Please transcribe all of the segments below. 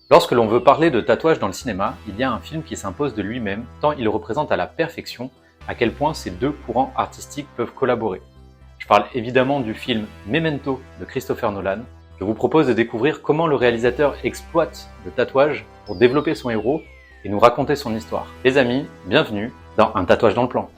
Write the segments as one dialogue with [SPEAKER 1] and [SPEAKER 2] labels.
[SPEAKER 1] Lorsque l'on veut parler de tatouage dans le cinéma, il y a un film qui s'impose de lui-même, tant il représente à la perfection à quel point ces deux courants artistiques peuvent collaborer. Je parle évidemment du film Memento de Christopher Nolan. Je vous propose de découvrir comment le réalisateur exploite le tatouage pour développer son héros et nous raconter son histoire. Les amis, bienvenue dans Un tatouage dans le plan.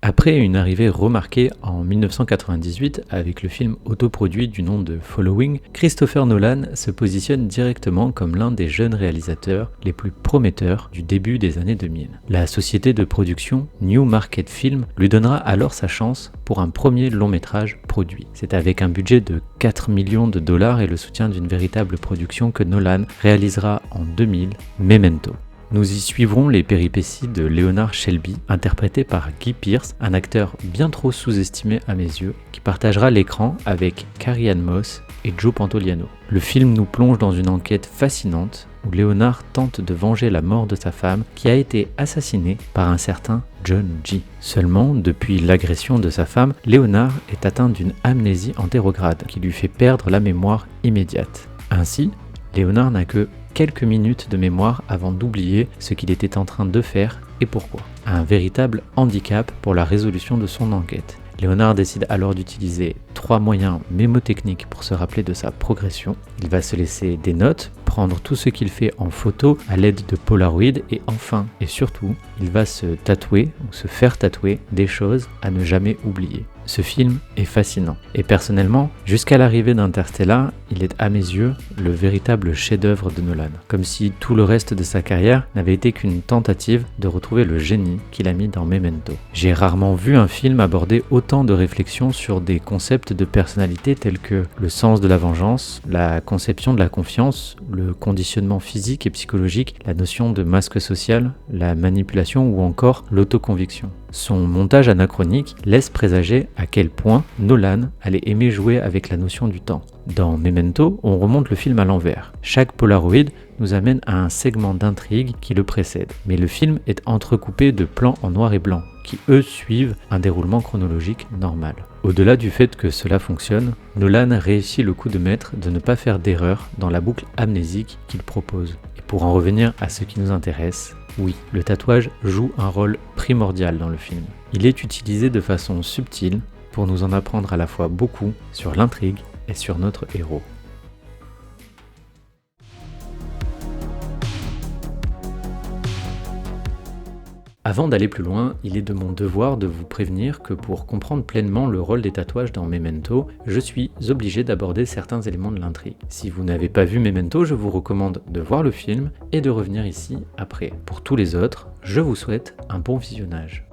[SPEAKER 2] Après une arrivée remarquée en 1998 avec le film autoproduit du nom de Following, Christopher Nolan se positionne directement comme l'un des jeunes réalisateurs les plus prometteurs du début des années 2000. La société de production New Market Film lui donnera alors sa chance pour un premier long métrage produit. C'est avec un budget de 4 millions de dollars et le soutien d'une véritable production que Nolan réalisera en 2000 Memento. Nous y suivrons les péripéties de Leonard Shelby, interprété par Guy Pearce, un acteur bien trop sous-estimé à mes yeux, qui partagera l'écran avec Carrie-Anne Moss et Joe Pantoliano. Le film nous plonge dans une enquête fascinante où Leonard tente de venger la mort de sa femme qui a été assassinée par un certain John G. Seulement, depuis l'agression de sa femme, Leonard est atteint d'une amnésie antérograde qui lui fait perdre la mémoire immédiate. Ainsi, Leonard n'a que quelques minutes de mémoire avant d'oublier ce qu'il était en train de faire et pourquoi. Un véritable handicap pour la résolution de son enquête. Leonard décide alors d'utiliser 3 moyens mémotechniques pour se rappeler de sa progression. Il va se laisser des notes, prendre tout ce qu'il fait en photo à l'aide de Polaroid et enfin et surtout, il va se tatouer ou se faire tatouer des choses à ne jamais oublier. Ce film est fascinant et personnellement, jusqu'à l'arrivée d'Interstellar, il est à mes yeux le véritable chef-d'œuvre de Nolan. Comme si tout le reste de sa carrière n'avait été qu'une tentative de retrouver le génie qu'il a mis dans Memento. J'ai rarement vu un film aborder autant de réflexions sur des concepts de personnalité tels que le sens de la vengeance, la conception de la confiance, le conditionnement physique et psychologique, la notion de masque social, la manipulation ou encore l'autoconviction. Son montage anachronique laisse présager à quel point Nolan allait aimer jouer avec la notion du temps. Dans Memento, on remonte le film à l'envers. Chaque Polaroid nous amène à un segment d'intrigue qui le précède. Mais le film est entrecoupé de plans en noir et blanc, qui eux suivent un déroulement chronologique normal. Au-delà du fait que cela fonctionne, Nolan réussit le coup de maître de ne pas faire d'erreur dans la boucle amnésique qu'il propose. Et pour en revenir à ce qui nous intéresse, oui, le tatouage joue un rôle primordial dans le film. Il est utilisé de façon subtile pour nous en apprendre à la fois beaucoup sur l'intrigue et sur notre héros. Avant d'aller plus loin, il est de mon devoir de vous prévenir que pour comprendre pleinement le rôle des tatouages dans Memento, je suis obligé d'aborder certains éléments de l'intrigue. Si vous n'avez pas vu Memento, je vous recommande de voir le film et de revenir ici après. Pour tous les autres, je vous souhaite un bon visionnage.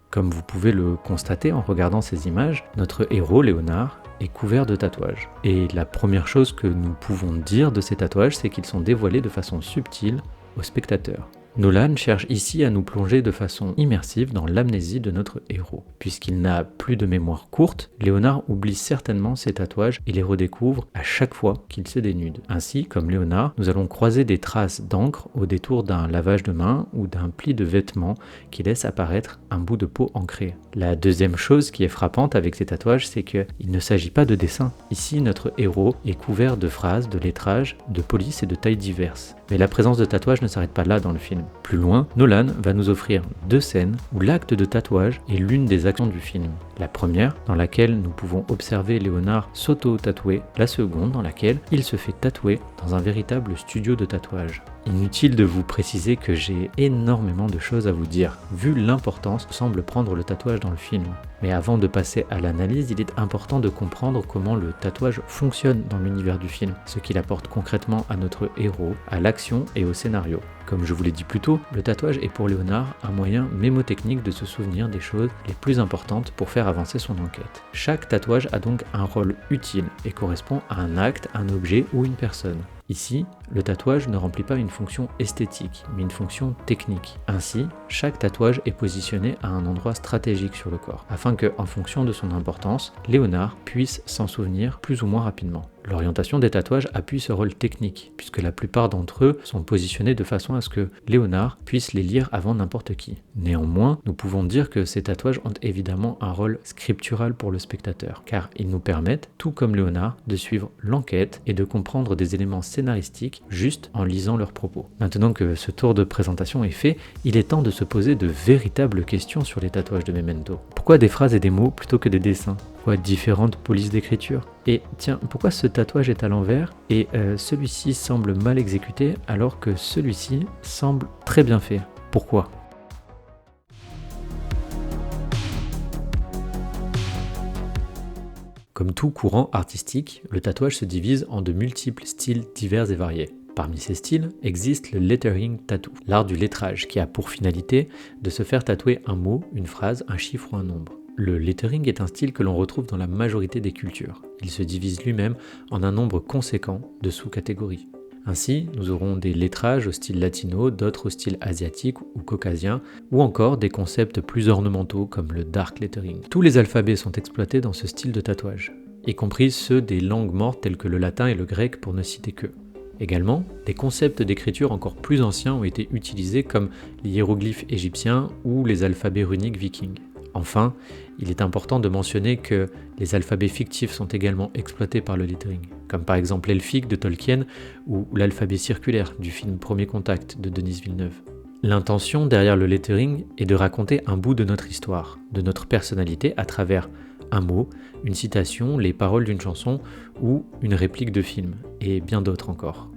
[SPEAKER 2] Comme vous pouvez le constater en regardant ces images, notre héros Léonard est couvert de tatouages. Et la première chose que nous pouvons dire de ces tatouages, c'est qu'ils sont dévoilés de façon subtile au spectateur. Nolan cherche ici à nous plonger de façon immersive dans l'amnésie de notre héros. Puisqu'il n'a plus de mémoire courte, Léonard oublie certainement ses tatouages et les redécouvre à chaque fois qu'il se dénude. Ainsi, comme Léonard, nous allons croiser des traces d'encre au détour d'un lavage de main ou d'un pli de vêtement qui laisse apparaître un bout de peau ancrée. La deuxième chose qui est frappante avec ces tatouages, c'est qu'il ne s'agit pas de dessin. Ici, notre héros est couvert de phrases, de lettrages, de polices et de tailles diverses. Mais la présence de tatouage ne s'arrête pas là dans le film. Plus loin, Nolan va nous offrir 2 scènes où l'acte de tatouage est l'une des actions du film. La première, dans laquelle nous pouvons observer Léonard s'auto-tatouer, la seconde, dans laquelle il se fait tatouer dans un véritable studio de tatouage. Inutile de vous préciser que j'ai énormément de choses à vous dire, vu l'importance que semble prendre le tatouage dans le film. Mais avant de passer à l'analyse, il est important de comprendre comment le tatouage fonctionne dans l'univers du film, ce qu'il apporte concrètement à notre héros, à l'action et au scénario. Comme je vous l'ai dit plus tôt, le tatouage est pour Léonard un moyen mémotechnique de se souvenir des choses les plus importantes pour faire avancer son enquête. Chaque tatouage a donc un rôle utile et correspond à un acte, un objet ou une personne. Ici, le tatouage ne remplit pas une fonction esthétique, mais une fonction technique. Ainsi, chaque tatouage est positionné à un endroit stratégique sur le corps, afin que, en fonction de son importance, Léonard puisse s'en souvenir plus ou moins rapidement. L'orientation des tatouages appuie ce rôle technique, puisque la plupart d'entre eux sont positionnés de façon à ce que Léonard puisse les lire avant n'importe qui. Néanmoins, nous pouvons dire que ces tatouages ont évidemment un rôle scriptural pour le spectateur, car ils nous permettent, tout comme Léonard, de suivre l'enquête et de comprendre des éléments scénaristiques juste en lisant leurs propos. Maintenant que ce tour de présentation est fait, il est temps de se poser de véritables questions sur les tatouages de Memento. Pourquoi des phrases et des mots plutôt que des dessins ? Pourquoi différentes polices d'écriture ? Et tiens, pourquoi ce tatouage est à l'envers et celui-ci semble mal exécuté alors que celui-ci semble très bien fait ? Pourquoi ? Comme tout courant artistique, le tatouage se divise en de multiples styles divers et variés. Parmi ces styles existe le lettering tattoo, l'art du lettrage qui a pour finalité de se faire tatouer un mot, une phrase, un chiffre ou un nombre. Le lettering est un style que l'on retrouve dans la majorité des cultures. Il se divise lui-même en un nombre conséquent de sous-catégories. Ainsi, nous aurons des lettrages au style latino, d'autres au style asiatique ou caucasien, ou encore des concepts plus ornementaux comme le dark lettering. Tous les alphabets sont exploités dans ce style de tatouage, y compris ceux des langues mortes telles que le latin et le grec pour ne citer que. Également, des concepts d'écriture encore plus anciens ont été utilisés comme les hiéroglyphes égyptiens ou les alphabets runiques vikings. Enfin, il est important de mentionner que les alphabets fictifs sont également exploités par le lettering, comme par exemple l'elfique de Tolkien ou l'alphabet circulaire du film Premier Contact de Denis Villeneuve. L'intention derrière le lettering est de raconter un bout de notre histoire, de notre personnalité à travers un mot, une citation, les paroles d'une chanson ou une réplique de film, et bien d'autres encore.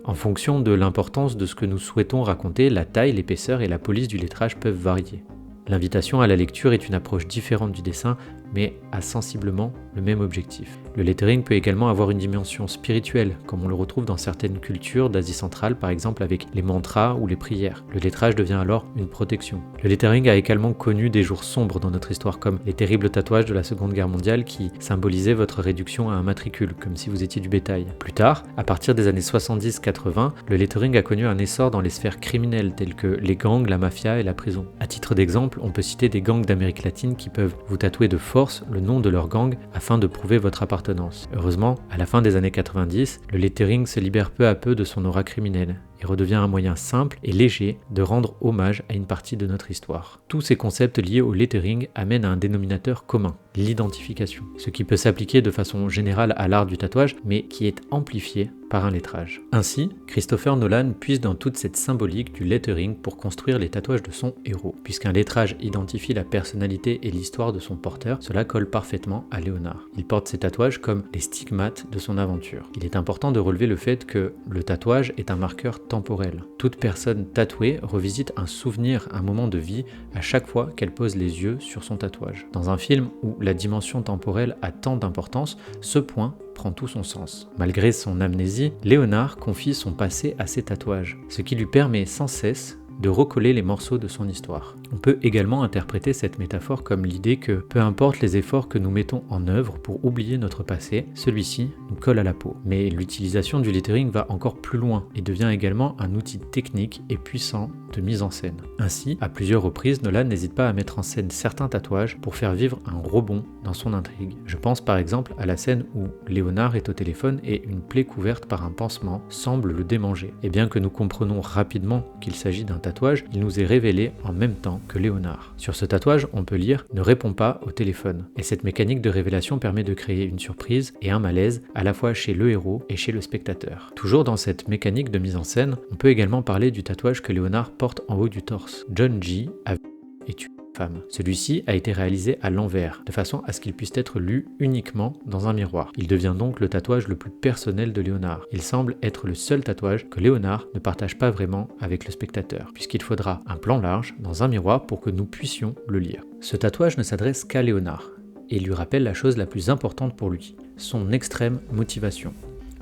[SPEAKER 2] En fonction de l'importance de ce que nous souhaitons raconter, la taille, l'épaisseur et la police du lettrage peuvent varier. L'invitation à la lecture est une approche différente du dessin, mais a sensiblement le même objectif. Le lettering peut également avoir une dimension spirituelle, comme on le retrouve dans certaines cultures d'Asie centrale, par exemple avec les mantras ou les prières. Le lettrage devient alors une protection. Le lettering a également connu des jours sombres dans notre histoire, comme les terribles tatouages de la Seconde Guerre mondiale qui symbolisaient votre réduction à un matricule, comme si vous étiez du bétail. Plus tard, à partir des années 70-80, le lettering a connu un essor dans les sphères criminelles telles que les gangs, la mafia et la prison. À titre d'exemple, on peut citer des gangs d'Amérique latine qui peuvent vous tatouer de force le nom de leur gang afin de prouver votre appartenance. Heureusement, à la fin des années 90, le lettering se libère peu à peu de son aura criminelle et redevient un moyen simple et léger de rendre hommage à une partie de notre histoire. Tous ces concepts liés au lettering amènent à un dénominateur commun, l'identification, ce qui peut s'appliquer de façon générale à l'art du tatouage, mais qui est amplifié par un lettrage. Ainsi, Christopher Nolan puise dans toute cette symbolique du lettering pour construire les tatouages de son héros. Puisqu'un lettrage identifie la personnalité et l'histoire de son porteur, cela colle parfaitement à Léonard. Il porte ses tatouages comme les stigmates de son aventure. Il est important de relever le fait que le tatouage est un marqueur temporel. Toute personne tatouée revisite un souvenir, un moment de vie, à chaque fois qu'elle pose les yeux sur son tatouage. Dans un film où la dimension temporelle a tant d'importance, ce point prend tout son sens. Malgré son amnésie, Léonard confie son passé à ses tatouages, ce qui lui permet sans cesse de recoller les morceaux de son histoire. On peut également interpréter cette métaphore comme l'idée que peu importe les efforts que nous mettons en œuvre pour oublier notre passé, celui-ci nous colle à la peau. Mais l'utilisation du lettering va encore plus loin et devient également un outil technique et puissant de mise en scène. Ainsi, à plusieurs reprises, Nolan n'hésite pas à mettre en scène certains tatouages pour faire vivre un rebond dans son intrigue. Je pense par exemple à la scène où Léonard est au téléphone et une plaie couverte par un pansement semble le démanger. Et bien que nous comprenons rapidement qu'il s'agit d'un tatouage, tatouage, il nous est révélé en même temps que Léonard. Sur ce tatouage, on peut lire « Ne réponds pas au téléphone ». Et cette mécanique de révélation permet de créer une surprise et un malaise à la fois chez le héros et chez le spectateur. Toujours dans cette mécanique de mise en scène, on peut également parler du tatouage que Léonard porte en haut du torse. John G. a et tué une femme. Celui-ci a été réalisé à l'envers, de façon à ce qu'il puisse être lu uniquement dans un miroir. Il devient donc le tatouage le plus personnel de Léonard. Il semble être le seul tatouage que Léonard ne partage pas vraiment avec le spectateur, puisqu'il faudra un plan large dans un miroir pour que nous puissions le lire. Ce tatouage ne s'adresse qu'à Léonard, et lui rappelle la chose la plus importante pour lui, son extrême motivation.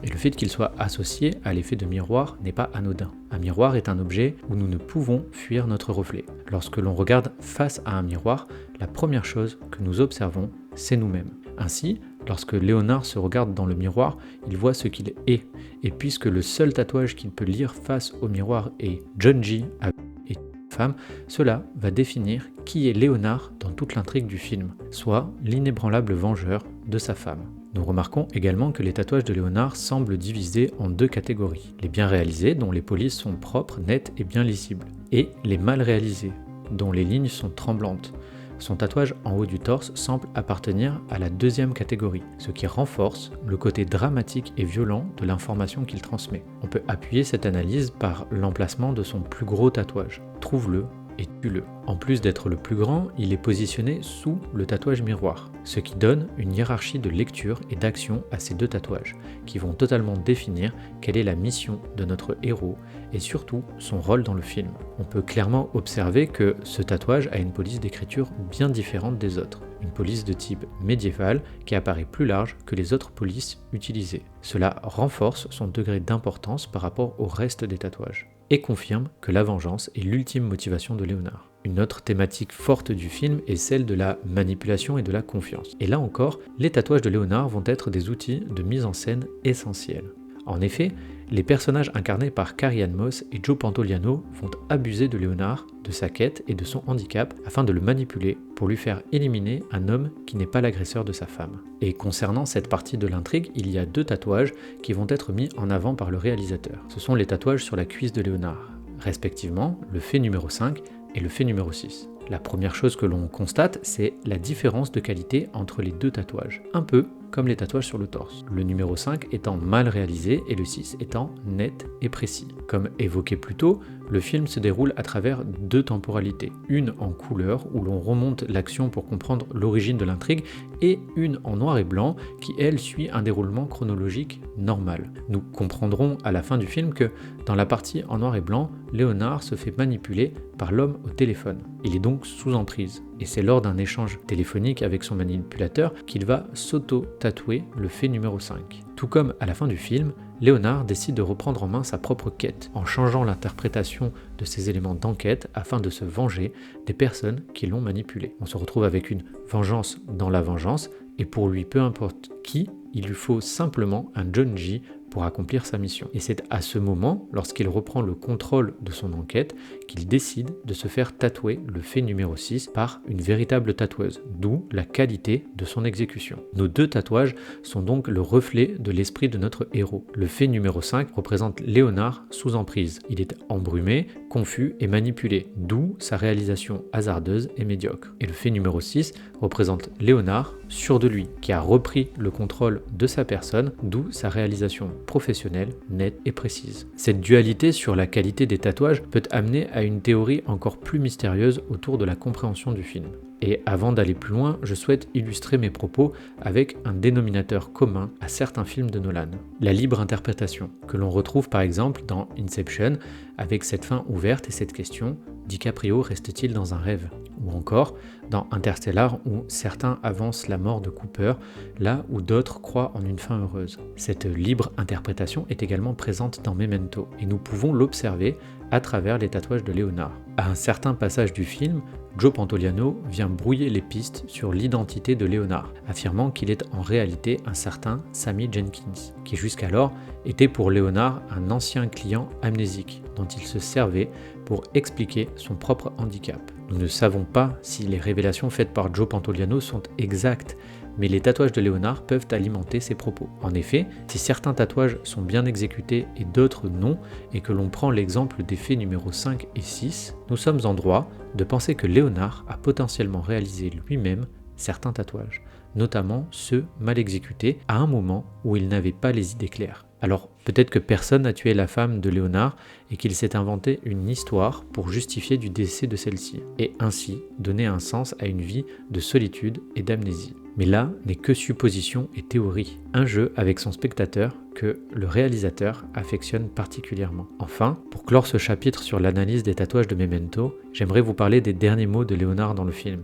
[SPEAKER 2] Et le fait qu'il soit associé à l'effet de miroir n'est pas anodin. Un miroir est un objet où nous ne pouvons fuir notre reflet. Lorsque l'on regarde face à un miroir, la première chose que nous observons, c'est nous-mêmes. Ainsi, lorsque Léonard se regarde dans le miroir, il voit ce qu'il est. Et puisque le seul tatouage qu'il peut lire face au miroir est « John G. a et femme », cela va définir qui est Léonard dans toute l'intrigue du film, soit l'inébranlable vengeur de sa femme. Nous remarquons également que les tatouages de Léonard semblent divisés en deux catégories. Les bien réalisés, dont les polices sont propres, nettes et bien lisibles, et les mal réalisés, dont les lignes sont tremblantes. Son tatouage en haut du torse semble appartenir à la deuxième catégorie, ce qui renforce le côté dramatique et violent de l'information qu'il transmet. On peut appuyer cette analyse par l'emplacement de son plus gros tatouage. Trouve-le et tue-le. En plus d'être le plus grand, il est positionné sous le tatouage miroir, ce qui donne une hiérarchie de lecture et d'action à ces deux tatouages, qui vont totalement définir quelle est la mission de notre héros et surtout son rôle dans le film. On peut clairement observer que ce tatouage a une police d'écriture bien différente des autres, une police de type médiéval qui apparaît plus large que les autres polices utilisées. Cela renforce son degré d'importance par rapport au reste des tatouages, et confirme que la vengeance est l'ultime motivation de Léonard. Une autre thématique forte du film est celle de la manipulation et de la confiance. Et là encore, les tatouages de Léonard vont être des outils de mise en scène essentiels. En effet, les personnages incarnés par Carrie-Anne Moss et Joe Pantoliano vont abuser de Léonard, de sa quête et de son handicap afin de le manipuler pour lui faire éliminer un homme qui n'est pas l'agresseur de sa femme. Et concernant cette partie de l'intrigue, il y a deux tatouages qui vont être mis en avant par le réalisateur. Ce sont les tatouages sur la cuisse de Léonard, respectivement le fait numéro 5 et le fait numéro 6. La première chose que l'on constate, c'est la différence de qualité entre les deux tatouages, un peu comme les tatouages sur le torse. Le numéro 5 étant mal réalisé et le 6 étant net et précis. Comme évoqué plus tôt, le film se déroule à travers deux temporalités, une en couleur où l'on remonte l'action pour comprendre l'origine de l'intrigue et une en noir et blanc qui elle suit un déroulement chronologique normal. Nous comprendrons à la fin du film que dans la partie en noir et blanc, Léonard se fait manipuler par l'homme au téléphone. Il est donc sous emprise et c'est lors d'un échange téléphonique avec son manipulateur qu'il va s'auto-tatouer le fait numéro 5. Tout comme à la fin du film, Léonard décide de reprendre en main sa propre quête, en changeant l'interprétation de ses éléments d'enquête afin de se venger des personnes qui l'ont manipulé. On se retrouve avec une vengeance dans la vengeance, et pour lui, peu importe qui, il lui faut simplement un John G pour accomplir sa mission. Et c'est à ce moment, lorsqu'il reprend le contrôle de son enquête, qu'il décide de se faire tatouer le fait numéro 6 par une véritable tatoueuse, d'où la qualité de son exécution. Nos deux tatouages sont donc le reflet de l'esprit de notre héros. Le fait numéro 5 représente Léonard sous emprise. Il est embrumé, confus et manipulé, d'où sa réalisation hasardeuse et médiocre. Et le fait numéro 6 représente Léonard sûr de lui, qui a repris le contrôle de sa personne, d'où sa réalisation professionnelle, nette et précise. Cette dualité sur la qualité des tatouages peut amener à une théorie encore plus mystérieuse autour de la compréhension du film. Et avant d'aller plus loin, je souhaite illustrer mes propos avec un dénominateur commun à certains films de Nolan, la libre interprétation, que l'on retrouve par exemple dans Inception, avec cette fin ouverte et cette question « DiCaprio reste-t-il dans un rêve ?» Ou encore dans Interstellar où certains avancent la mort de Cooper, là où d'autres croient en une fin heureuse. Cette libre interprétation est également présente dans Memento, et nous pouvons l'observer à travers les tatouages de Léonard. À un certain passage du film, Joe Pantoliano vient brouiller les pistes sur l'identité de Léonard, affirmant qu'il est en réalité un certain Sammy Jenkins, qui jusqu'alors était pour Léonard un ancien client amnésique dont il se servait pour expliquer son propre handicap. Nous ne savons pas si les révélations faites par Joe Pantoliano sont exactes, mais les tatouages de Léonard peuvent alimenter ces propos. En effet, si certains tatouages sont bien exécutés et d'autres non, et que l'on prend l'exemple des faits numéros 5 et 6, nous sommes en droit de penser que Léonard a potentiellement réalisé lui-même certains tatouages, notamment ceux mal exécutés à un moment où il n'avait pas les idées claires. Alors peut-être que personne n'a tué la femme de Léonard et qu'il s'est inventé une histoire pour justifier du décès de celle-ci, et ainsi donner un sens à une vie de solitude et d'amnésie. Mais là n'est que supposition et théorie, un jeu avec son spectateur que le réalisateur affectionne particulièrement. Enfin, pour clore ce chapitre sur l'analyse des tatouages de Memento, j'aimerais vous parler des derniers mots de Léonard dans le film.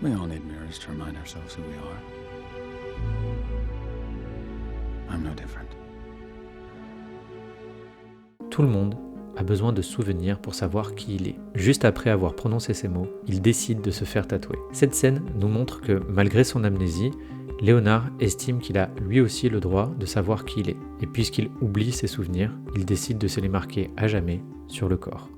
[SPEAKER 3] We all need mirrors to remind ourselves who we are. I'm no different.
[SPEAKER 2] Tout le monde a besoin de souvenirs pour savoir qui il est. Juste après avoir prononcé ces mots, il décide de se faire tatouer. Cette scène nous montre que, malgré son amnésie, Léonard estime qu'il a lui aussi le droit de savoir qui il est. Et puisqu'il oublie ses souvenirs, il décide de se les marquer à jamais sur le corps.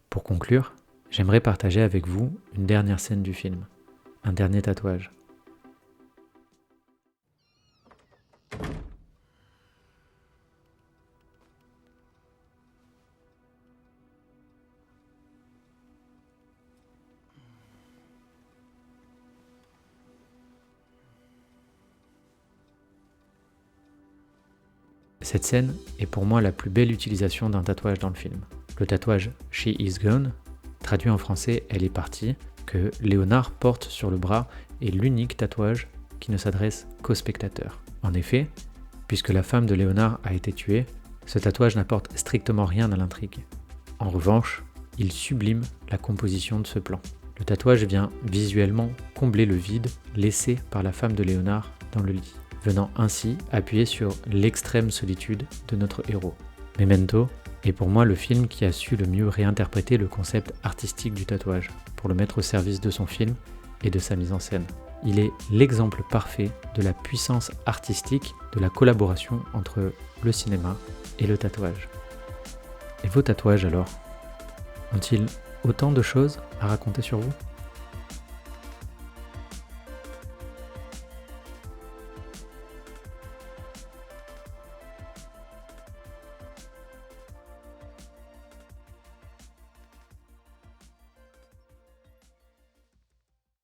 [SPEAKER 2] Pour conclure, j'aimerais partager avec vous une dernière scène du film, un dernier tatouage. Cette scène est pour moi la plus belle utilisation d'un tatouage dans le film. Le tatouage « She is gone », traduit en français « Elle est partie », que Léonard porte sur le bras est l'unique tatouage qui ne s'adresse qu'au spectateur. En effet, puisque la femme de Léonard a été tuée, ce tatouage n'apporte strictement rien à l'intrigue. En revanche, il sublime la composition de ce plan. Le tatouage vient visuellement combler le vide laissé par la femme de Léonard dans le lit, venant ainsi appuyer sur l'extrême solitude de notre héros. Memento est pour moi le film qui a su le mieux réinterpréter le concept artistique du tatouage, pour le mettre au service de son film et de sa mise en scène. Il est l'exemple parfait de la puissance artistique de la collaboration entre le cinéma et le tatouage. Et vos tatouages alors ? Ont-ils autant de choses à raconter sur vous ?